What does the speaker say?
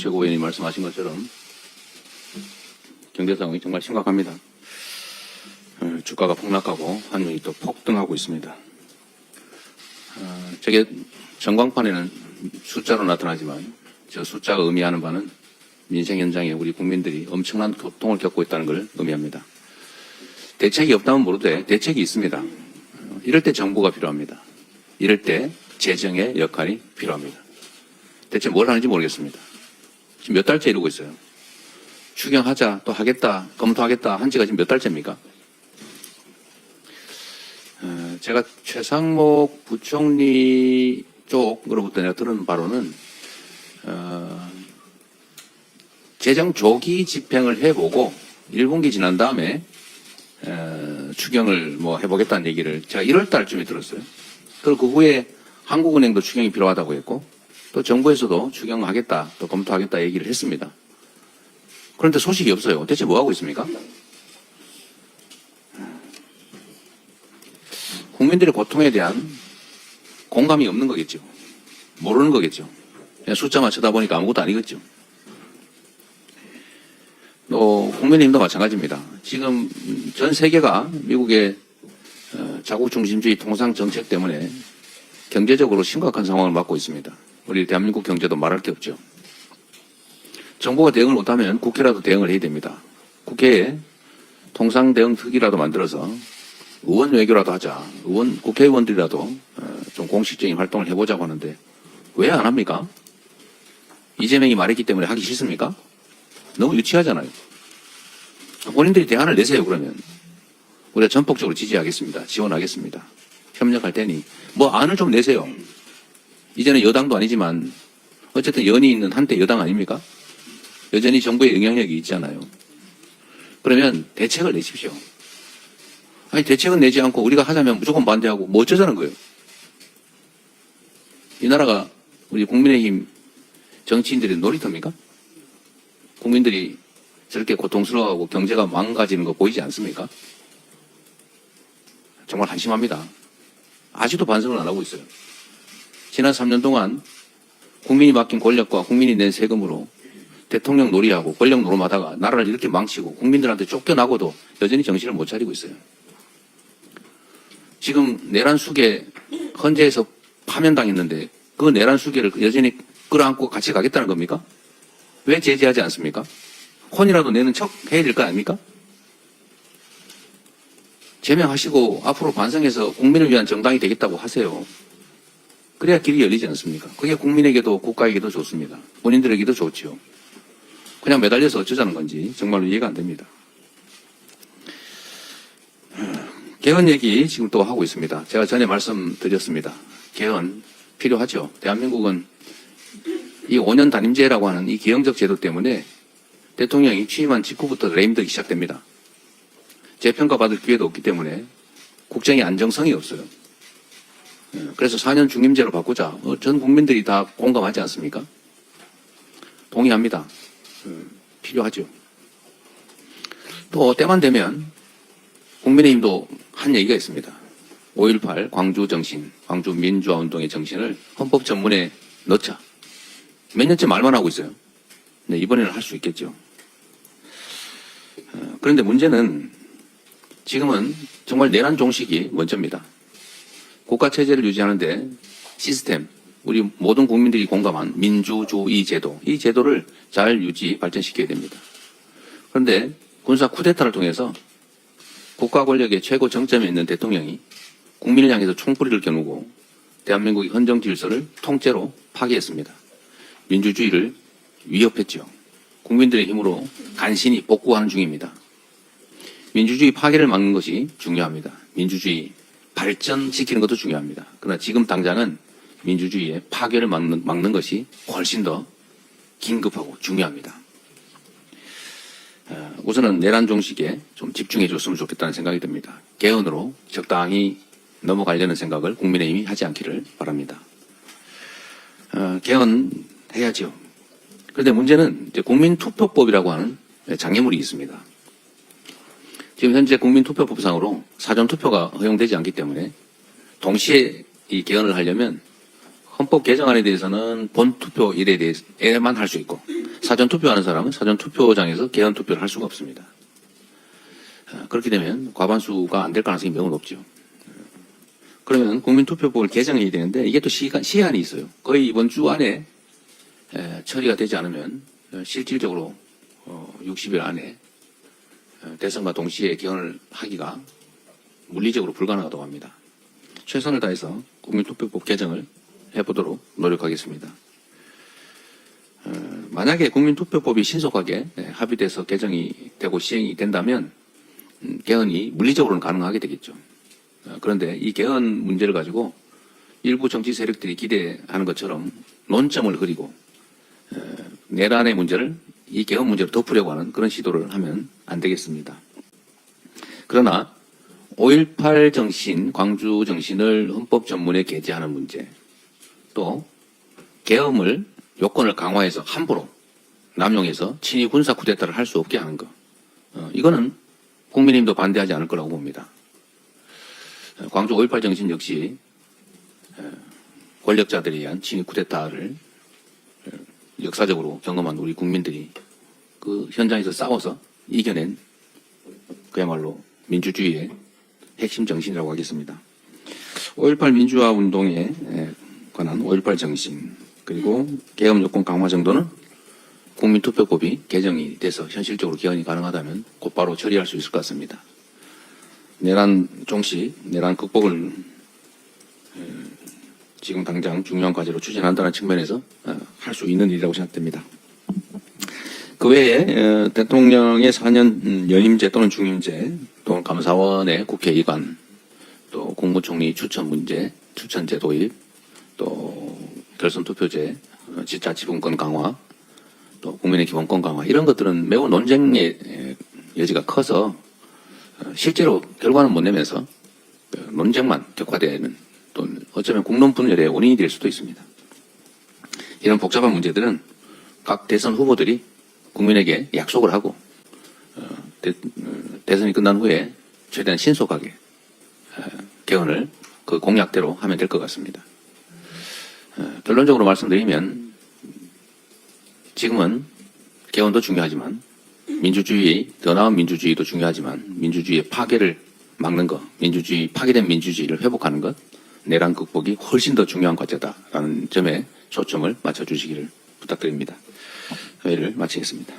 최고위원이 말씀하신 것처럼 경제 상황이 정말 심각합니다. 주가가 폭락하고 환율이 또 폭등하고 있습니다. 저게 전광판에는 숫자로 나타나지만 저 숫자가 의미하는 바는 민생 현장에 우리 국민들이 엄청난 고통을 겪고 있다는 걸 의미합니다. 대책이 없다면 모르되 대책이 있습니다. 이럴 때 정부가 필요합니다. 이럴 때 재정의 역할이 필요합니다. 대체 뭘 하는지 모르겠습니다. 지금 몇 달째 이러고 있어요. 추경하자, 또 하겠다, 검토하겠다 한 지가 지금 몇 달째입니까? 제가 최상목 부총리 쪽으로부터 내가 들은 바로는 재정 조기 집행을 해보고 1분기 지난 다음에 추경을 뭐 해보겠다는 얘기를 제가 1월 달쯤에 들었어요. 그리고 그 후에 한국은행도 추경이 필요하다고 했고 또 정부에서도 추경하겠다, 또 검토하겠다 얘기를 했습니다. 그런데 소식이 없어요. 대체 뭐 하고 있습니까? 국민들의 고통에 대한 공감이 없는 거겠죠. 모르는 거겠죠. 그냥 숫자만 쳐다보니까 아무것도 아니겠죠. 또 국민의힘도 마찬가지입니다. 지금 전 세계가 미국의 자국 중심주의 통상 정책 때문에 경제적으로 심각한 상황을 맞고 있습니다. 우리 대한민국 경제도 말할 게 없죠. 정부가 대응을 못하면 국회라도 대응을 해야 됩니다. 국회에 통상 대응 특위라도 만들어서 의원 외교라도 하자. 국회의원들이라도 좀 공식적인 활동을 해보자고 하는데 왜 안 합니까? 이재명이 말했기 때문에 하기 싫습니까? 너무 유치하잖아요. 본인들이 대안을 내세요. 그러면 우리가 전폭적으로 지지하겠습니다. 지원하겠습니다. 협력할 테니 뭐 안을 좀 내세요. 이제는 여당도 아니지만 어쨌든 연이 있는 한때 여당 아닙니까? 여전히 정부의 영향력이 있잖아요. 그러면 대책을 내십시오. 아니 대책은 내지 않고 우리가 하자면 무조건 반대하고 뭐 어쩌자는 거예요. 이 나라가 우리 국민의힘 정치인들의 놀이터입니까? 국민들이 저렇게 고통스러워하고 경제가 망가지는 거 보이지 않습니까? 정말 한심합니다. 아직도 반성을 안 하고 있어요. 지난 3년 동안 국민이 맡긴 권력과 국민이 낸 세금으로 대통령 놀이하고 권력 노름하다가 나라를 이렇게 망치고 국민들한테 쫓겨나고도 여전히 정신을 못 차리고 있어요. 지금 내란수계 헌재에서 파면당했는데 그 내란수계를 여전히 끌어안고 같이 가겠다는 겁니까? 왜 제재하지 않습니까? 혼이라도 내는 척 해야 될 거 아닙니까? 제명하시고 앞으로 반성해서 국민을 위한 정당이 되겠다고 하세요. 그래야 길이 열리지 않습니까? 그게 국민에게도 국가에게도 좋습니다. 본인들에게도 좋죠. 그냥 매달려서 어쩌자는 건지 정말로 이해가 안 됩니다. 개헌 얘기 지금 또 하고 있습니다. 제가 전에 말씀드렸습니다. 개헌 필요하죠. 대한민국은 이 5년 단임제라고 하는 이 기형적 제도 때문에 대통령이 취임한 직후부터 레임덕이 시작됩니다. 재평가받을 기회도 없기 때문에 국정의 안정성이 없어요. 그래서 4년 중임제로 바꾸자. 전 국민들이 다 공감하지 않습니까? 동의합니다. 필요하죠. 또 때만 되면 국민의힘도 한 얘기가 있습니다. 5.18 광주 정신, 광주 민주화 운동의 정신을 헌법 전문에 넣자. 몇 년째 말만 하고 있어요. 네, 이번에는 할 수 있겠죠. 그런데 문제는 지금은 정말 내란 종식이 먼저입니다. 국가체제를 유지하는데 시스템, 우리 모든 국민들이 공감한 민주주의 제도, 이 제도를 잘 유지, 발전시켜야 됩니다. 그런데 군사 쿠데타를 통해서 국가 권력의 최고 정점에 있는 대통령이 국민을 향해서 총뿌리를 겨누고 대한민국의 헌정 질서를 통째로 파괴했습니다. 민주주의를 위협했죠. 국민들의 힘으로 간신히 복구하는 중입니다. 민주주의 파괴를 막는 것이 중요합니다. 민주주의 발전시키는 것도 중요합니다. 그러나 지금 당장은 민주주의의 파괴를 막는 것이 훨씬 더 긴급하고 중요합니다. 우선은 내란 종식에 좀 집중해 줬으면 좋겠다는 생각이 듭니다. 개헌으로 적당히 넘어가려는 생각을 국민의힘이 하지 않기를 바랍니다. 개헌해야죠. 그런데 문제는 이제 국민투표법이라고 하는 장애물이 있습니다. 지금 현재 국민투표법상으로 사전투표가 허용되지 않기 때문에 동시에 이 개헌을 하려면 헌법 개정안에 대해서는 본투표일에 대해서만 할 수 있고 사전투표하는 사람은 사전투표장에서 개헌투표를 할 수가 없습니다. 그렇게 되면 과반수가 안 될 가능성이 매우 높죠. 그러면 국민투표법을 개정해야 되는데 이게 또 시한이 있어요. 거의 이번 주 안에 처리가 되지 않으면 실질적으로 60일 안에 대선과 동시에 개헌을 하기가 물리적으로 불가능하다고 합니다. 최선을 다해서 국민투표법 개정을 해보도록 노력하겠습니다. 만약에 국민투표법이 신속하게 합의돼서 개정이 되고 시행이 된다면 개헌이 물리적으로는 가능하게 되겠죠. 그런데 이 개헌 문제를 가지고 일부 정치 세력들이 기대하는 것처럼 논점을 그리고 내란의 문제를 이 개헌 문제로 덮으려고 하는 그런 시도를 하면 안 되겠습니다. 그러나 5.18 정신, 광주 정신을 헌법 전문에 게재하는 문제, 또 계엄을 요건을 강화해서 함부로 남용해서 친위 군사 쿠데타를 할 수 없게 하는 것, 이거는 국민의힘도 반대하지 않을 거라고 봅니다. 광주 5.18 정신 역시 권력자들에 의한 친위 쿠데타를 역사적으로 경험한 우리 국민들이 그 현장에서 싸워서 이겨낸 그야말로 민주주의의 핵심 정신이라고 하겠습니다. 5.18 민주화 운동에 관한 5.18 정신, 그리고 계엄 요건 강화 정도는 국민투표법이 개정이 돼서 현실적으로 개헌이 가능하다면 곧바로 처리할 수 있을 것 같습니다. 내란 종식, 내란 극복을 지금 당장 중요한 과제로 추진한다는 측면에서 할 수 있는 일이라고 생각됩니다. 그 외에 대통령의 4년 연임제 또는 중임제, 또 감사원의 국회 이관, 또 국무총리 추천 문제, 추천제 도입, 또 결선투표제, 지자치분권 강화, 또 국민의 기본권 강화, 이런 것들은 매우 논쟁의 여지가 커서 실제로 결과는 못 내면서 논쟁만 격화되는, 또 어쩌면 국론 분열의 원인이 될 수도 있습니다. 이런 복잡한 문제들은 각 대선 후보들이 국민에게 약속을 하고 대선이 끝난 후에 최대한 신속하게 개헌을 그 공약대로 하면 될 것 같습니다. 결론적으로 말씀드리면 지금은 개헌도 중요하지만 민주주의, 더 나은 민주주의도 중요하지만 민주주의의 파괴를 막는 것, 파괴된 민주주의를 회복하는 것, 내란 극복이 훨씬 더 중요한 과제다라는 점에 초점을 맞춰주시기를 부탁드립니다. 회의를 마치겠습니다.